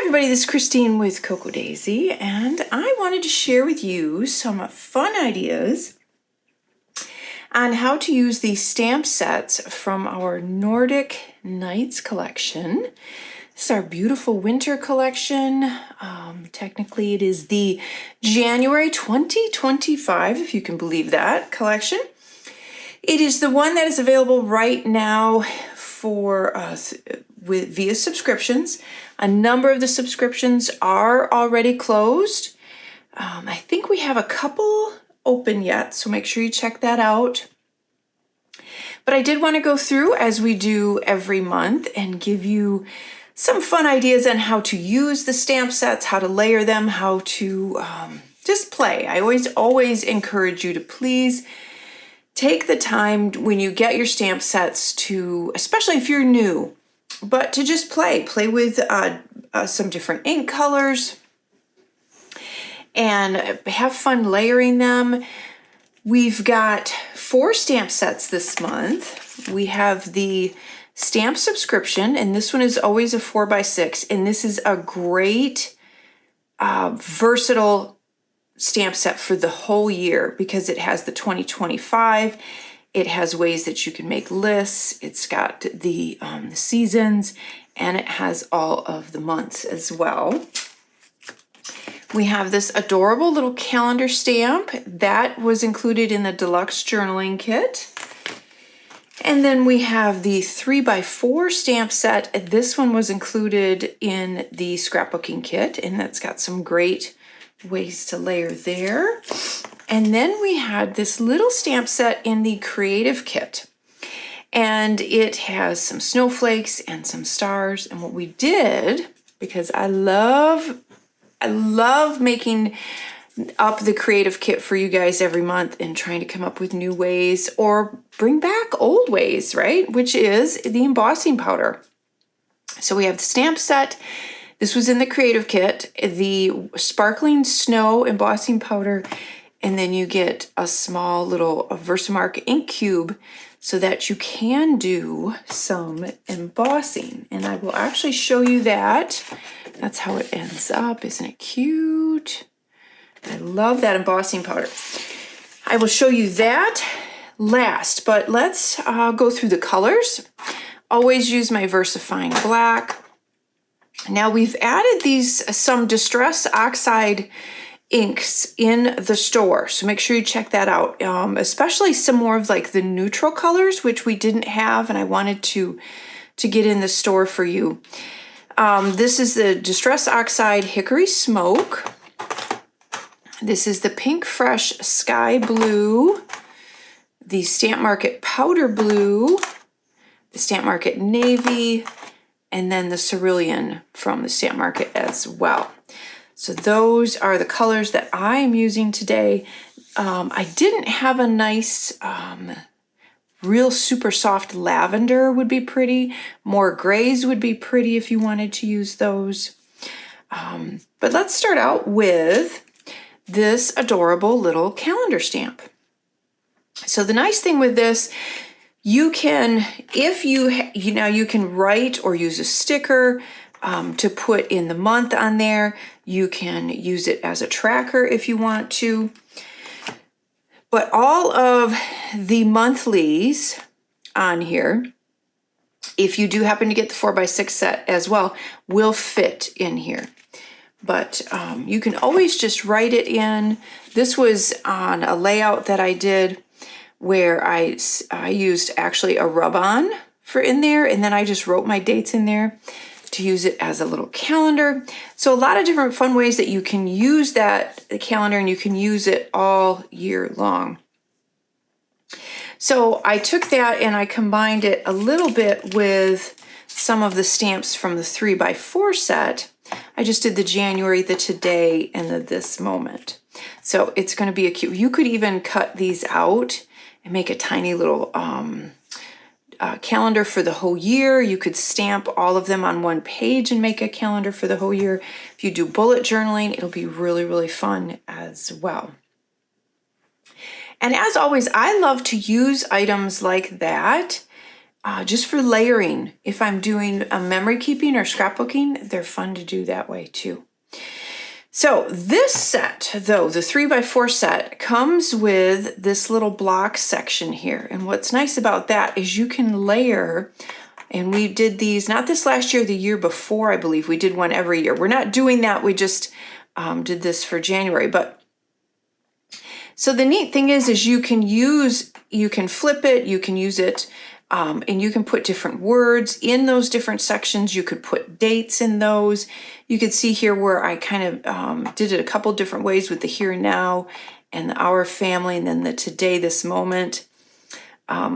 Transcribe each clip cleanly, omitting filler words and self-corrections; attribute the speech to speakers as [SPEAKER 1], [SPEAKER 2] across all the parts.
[SPEAKER 1] Everybody, this is Christine with Cocoa Daisy, and I wanted to share with you some fun ideas on how to use these stamp sets from our Nordic Nights collection. This is our beautiful winter collection. Technically, it is the January 2025, if you can believe that, collection. It is the one that is available right now for us via subscriptions. A number of the subscriptions are already closed. I think we have a couple open yet, so make sure you check that out. But I did want to go through, as we do every month, and give you some fun ideas on how to use the stamp sets, how to layer them, how to just play. I always encourage you to please take the time when you get your stamp sets to, especially if you're new, but to just play with some different ink colors and have fun layering them. We've got 4 stamp sets this month. We have the stamp subscription, and this one is always a 4x6, and this is a great versatile stamp set for the whole year because it has the 2025. It has ways that you can make lists. It's got the seasons, and it has all of the months as well. We have this adorable little calendar stamp that was included in the deluxe journaling kit. And then we have the 3x4 stamp set. This one was included in the scrapbooking kit, and that's got some great ways to layer there. And then we had this little stamp set in the creative kit, and it has some snowflakes and some stars. And what we did, because I love making up the creative kit for you guys every month and trying to come up with new ways or bring back old ways, right? Which is the embossing powder. So we have the stamp set. This was in the creative kit, the sparkling snow embossing powder, and then you get a small little Versamark ink cube so that you can do some embossing. And I will actually show you that. That's how it ends up. Isn't it cute? I love that embossing powder. I will show you that last, but let's go through the colors. Always use my VersaFine black. Now we've added some Distress Oxide inks in the store, so make sure you check that out, especially some more of like the neutral colors, which we didn't have, and I wanted to get in the store for you. This is the Distress Oxide Hickory Smoke. This is the Pink Fresh Sky Blue, the Stamp Market Powder Blue, the Stamp Market Navy, and then the Cerulean from the Stamp Market as well. So those are the colors that I am using today. I didn't have a nice, real super soft lavender would be pretty. More grays would be pretty if you wanted to use those. But let's start out with this adorable little calendar stamp. So the nice thing with this, you can, you can write or use a sticker to put in the month on there. You can use it as a tracker if you want to. But all of the monthlies on here, if you do happen to get the 4x6 set as well, will fit in here. But you can always just write it in. This was on a layout that I did where I used actually a rub-on for in there, and then I just wrote my dates in there to use it as a little calendar. So a lot of different fun ways that you can use the calendar, and you can use it all year long. So I took that and I combined it a little bit with some of the stamps from the 3x4 set. I just did the January, the today, and the this moment. So it's going to be a cute, you could even cut these out and make a tiny little calendar for the whole year. You could stamp all of them on one page and make a calendar for the whole year. If you do bullet journaling, it'll be really, really fun as well. And as always, I love to use items like that just for layering. If I'm doing a memory keeping or scrapbooking, they're fun to do that way too. So this set, though, the 3x4 set, comes with this little block section here. And what's nice about that is you can layer, and we did these, not this last year, the year before, I believe. We did one every year. We're not doing that. We just did this for January. But so the neat thing is you can flip it, you can use it, and you can put different words in those different sections. You could put dates in those. You could see here where I kind of did it a couple different ways with the here and now and the our family and then the today, this moment.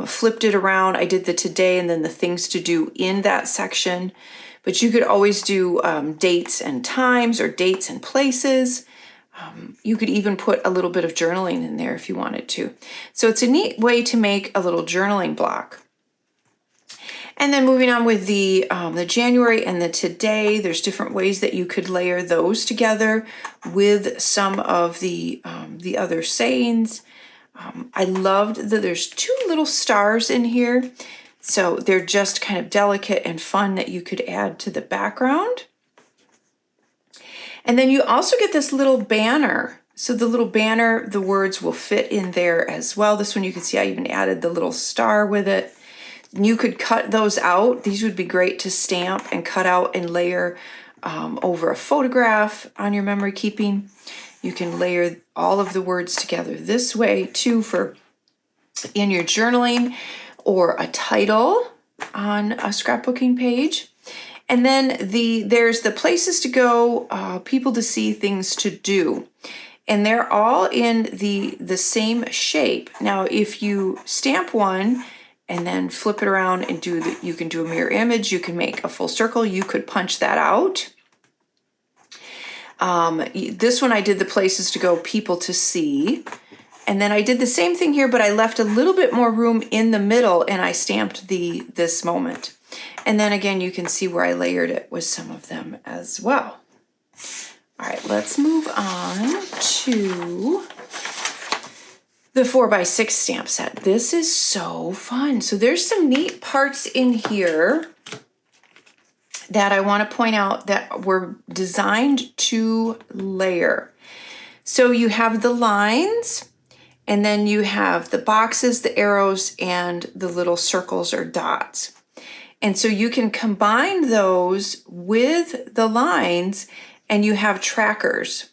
[SPEAKER 1] Flipped it around. I did the today and then the things to do in that section. But you could always do dates and times or dates and places. You could even put a little bit of journaling in there if you wanted to. So it's a neat way to make a little journaling block. And then moving on with the January and the today, there's different ways that you could layer those together with some of the other sayings. I loved that there's 2 little stars in here. So they're just kind of delicate and fun that you could add to the background. And then you also get this little banner. So the little banner, the words will fit in there as well. This one you can see I even added the little star with it. You could cut those out. These would be great to stamp and cut out and layer over a photograph on your memory keeping. You can layer all of the words together this way too for in your journaling or a title on a scrapbooking page. And then there's the places to go, people to see, things to do. And they're all in the same shape. Now, if you stamp one and then flip it around and you can do a mirror image, you can make a full circle, you could punch that out. This one I did the places to go, people to see. And then I did the same thing here, but I left a little bit more room in the middle and I stamped this moment. And then again, you can see where I layered it with some of them as well. All right, let's move on to the 4x6 stamp set. This is so fun. So there's some neat parts in here that I want to point out that were designed to layer. So you have the lines, and then you have the boxes, the arrows, and the little circles or dots. And so you can combine those with the lines and you have trackers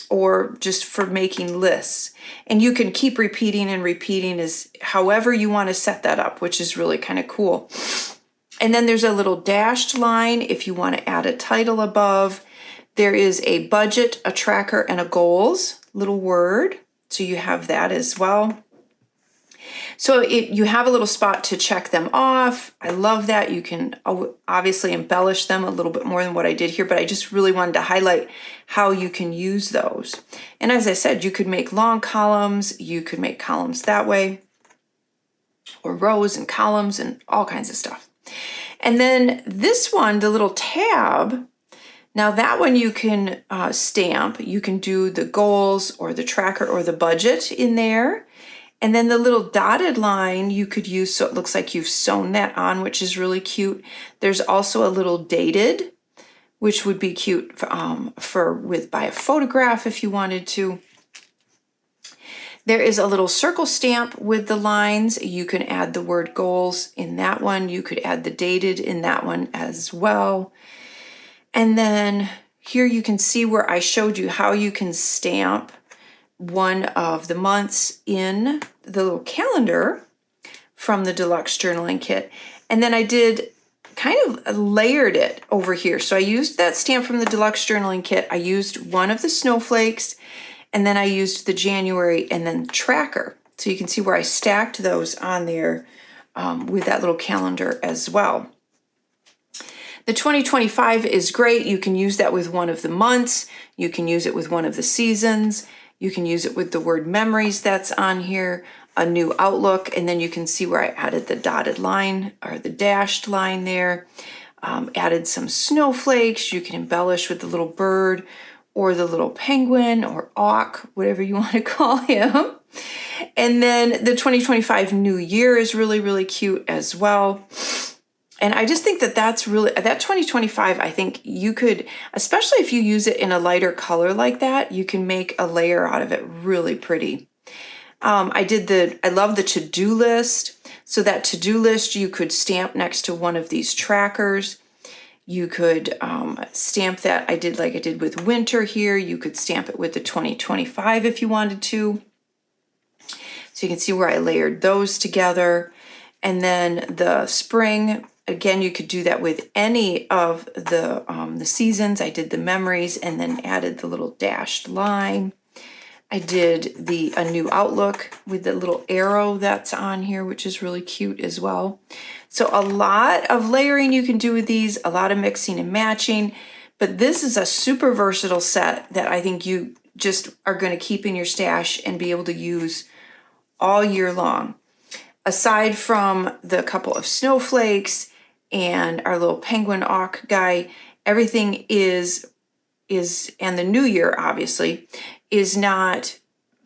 [SPEAKER 1] or just for making lists. And you can keep repeating and repeating as however you want to set that up, which is really kind of cool. And then there's a little dashed line if you want to add a title above. There is a budget, a tracker, and a goals little word. So you have that as well. So you have a little spot to check them off. I love that. You can obviously embellish them a little bit more than what I did here, but I just really wanted to highlight how you can use those. And as I said, you could make long columns. You could make columns that way, or rows and columns and all kinds of stuff. And then this one, the little tab, now that one you can stamp. You can do the goals or the tracker or the budget in there. And then the little dotted line you could use so it looks like you've sewn that on, which is really cute. There's also a little dated, which would be cute by a photograph if you wanted to. There is a little circle stamp with the lines. You can add the word goals in that one. You could add the dated in that one as well. And then here you can see where I showed you how you can stamp one of the months in the little calendar from the deluxe journaling kit. And then I did kind of layered it over here. So I used that stamp from the deluxe journaling kit. I used one of the snowflakes, and then I used the January and then tracker. So you can see where I stacked those on there with that little calendar as well. The 2025 is great. You can use that with one of the months. You can use it with one of the seasons. You can use it with the word memories that's on here, a new outlook, and then you can see where I added the dotted line or the dashed line there, added some snowflakes. You can embellish with the little bird or the little penguin or auk, whatever you want to call him. And then the 2025 New Year is really, really cute as well. And I just think that that's really, that 2025, I think you could, especially if you use it in a lighter color like that, you can make a layer out of it really pretty. I love the to-do list. So that to-do list you could stamp next to one of these trackers. You could stamp that, like I did with winter here. You could stamp it with the 2025 if you wanted to. So you can see where I layered those together. And then the spring, again, you could do that with any of the seasons. I did the memories and then added the little dashed line. I did a new outlook with the little arrow that's on here, which is really cute as well. So a lot of layering you can do with these, a lot of mixing and matching, but this is a super versatile set that I think you just are going to keep in your stash and be able to use all year long. Aside from the couple of snowflakes and our little penguin auk guy, everything is, and the new year obviously, is not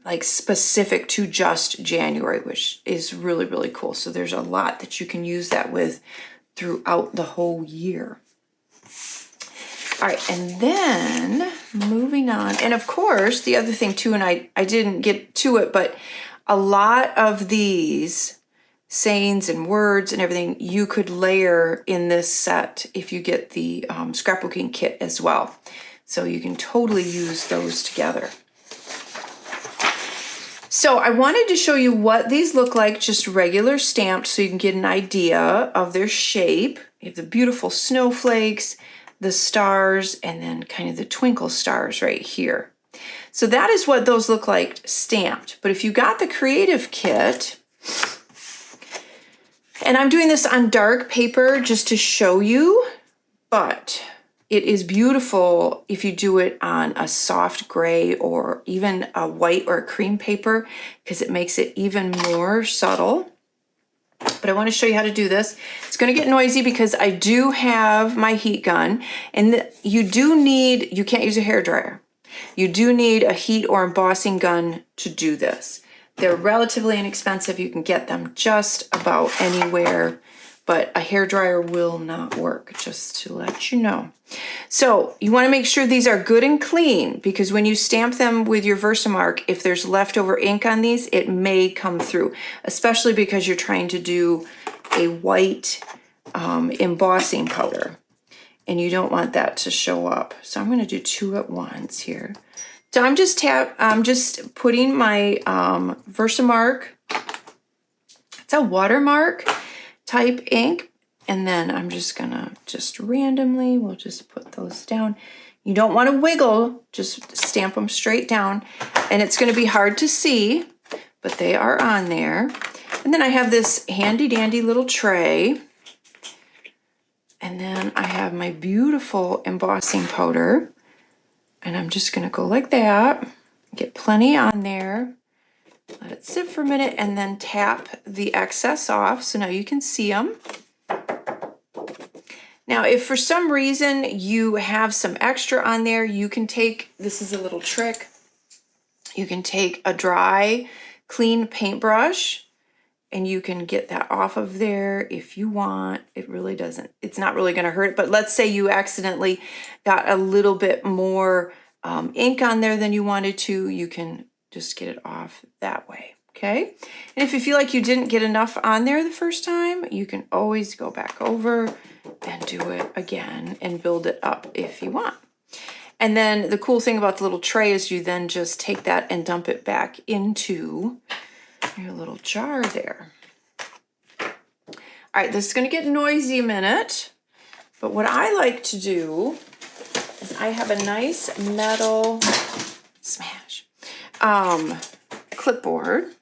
[SPEAKER 1] like specific to just January, which is really, really cool. So there's a lot that you can use that with throughout the whole year. All right, and then moving on. And of course, the other thing too, and I didn't get to it, but a lot of these sayings and words and everything you could layer in this set if you get the scrapbooking kit as well. So you can totally use those together. So I wanted to show you what these look like, just regular stamped, so you can get an idea of their shape. You have the beautiful snowflakes, the stars, and then kind of the twinkle stars right here. So that is what those look like stamped. But if you got the creative kit, and I'm doing this on dark paper just to show you, but it is beautiful if you do it on a soft gray or even a white or a cream paper, because it makes it even more subtle. But I want to show you how to do this. It's going to get noisy because I do have my heat gun, and you can't use a hairdryer. You do need a heat or embossing gun to do this. They're relatively inexpensive. You can get them just about anywhere, but a hairdryer will not work, just to let you know. So you want to make sure these are good and clean, because when you stamp them with your Versamark, if there's leftover ink on these, it may come through, especially because you're trying to do a white embossing powder, and you don't want that to show up. So I'm going to do 2 at once here. So I'm just putting my Versamark, it's a watermark type ink, and then I'm just gonna randomly, we'll just put those down. You don't want to wiggle, just stamp them straight down, and it's going to be hard to see, but they are on there. And then I have this handy dandy little tray, and then I have my beautiful embossing powder, and I'm just going to go like that, get plenty on there, let it sit for a minute, and then tap the excess off so now you can see them. Now, if for some reason you have some extra on there, you can take, this is a little trick, you can take a dry, clean paintbrush and you can get that off of there if you want. It really doesn't, it's not really going to hurt. But let's say you accidentally got a little bit more ink on there than you wanted to, you can just get it off that way. Okay, and if you feel like you didn't get enough on there the first time, you can always go back over and do it again and build it up if you want. And then the cool thing about the little tray is you then just take that and dump it back into your little jar there. All right, this is going to get noisy a minute, but what I like to do is I have a nice metal clipboard.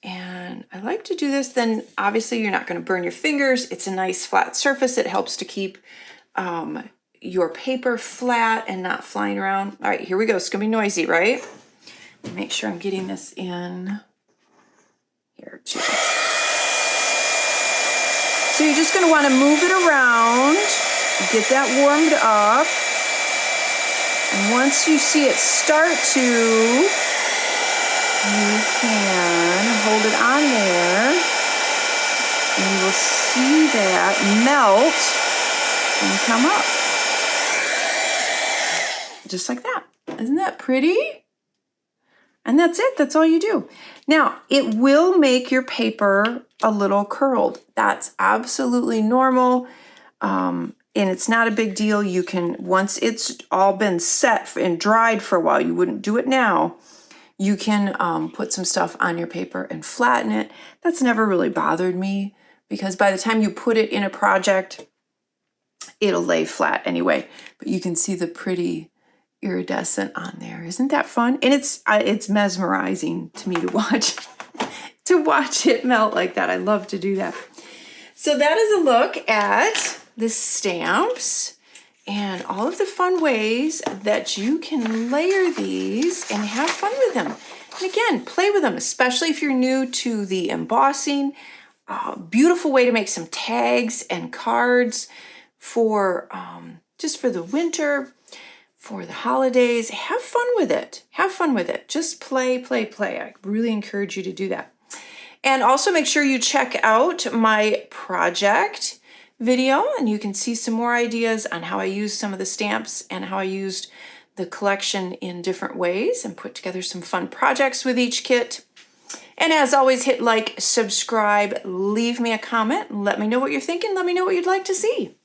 [SPEAKER 1] And I like to do this, then obviously you're not going to burn your fingers. It's a nice flat surface. It helps to keep your paper flat and not flying around. All right, here we go. It's going to be noisy, right? Make sure I'm getting this in here too. So you're just going to want to move it around, get that warmed up. And once you see it start to you can hold it on there and you will see that melt and come up. Just like that. Isn't that pretty? And that's it. That's all you do. Now, it will make your paper a little curled. That's absolutely normal. And it's not a big deal. You can, once it's all been set and dried for a while, you wouldn't do it now. You can put some stuff on your paper and flatten it. That's never really bothered me because by the time you put it in a project, it'll lay flat anyway. But you can see the pretty iridescent on there. Isn't that fun? And it's mesmerizing to me to watch it melt like that. I love to do that. So that is a look at the stamps and all of the fun ways that you can layer these and have fun with them. And again, play with them, especially if you're new to the embossing. Beautiful way to make some tags and cards for just for the winter, for the holidays. Have fun with it. Have fun with it. Just play, play, play. I really encourage you to do that. And also make sure you check out my project video and you can see some more ideas on how I used some of the stamps and how I used the collection in different ways and put together some fun projects with each kit. And as always, hit like, subscribe, leave me a comment, let me know what you're thinking, let me know what you'd like to see.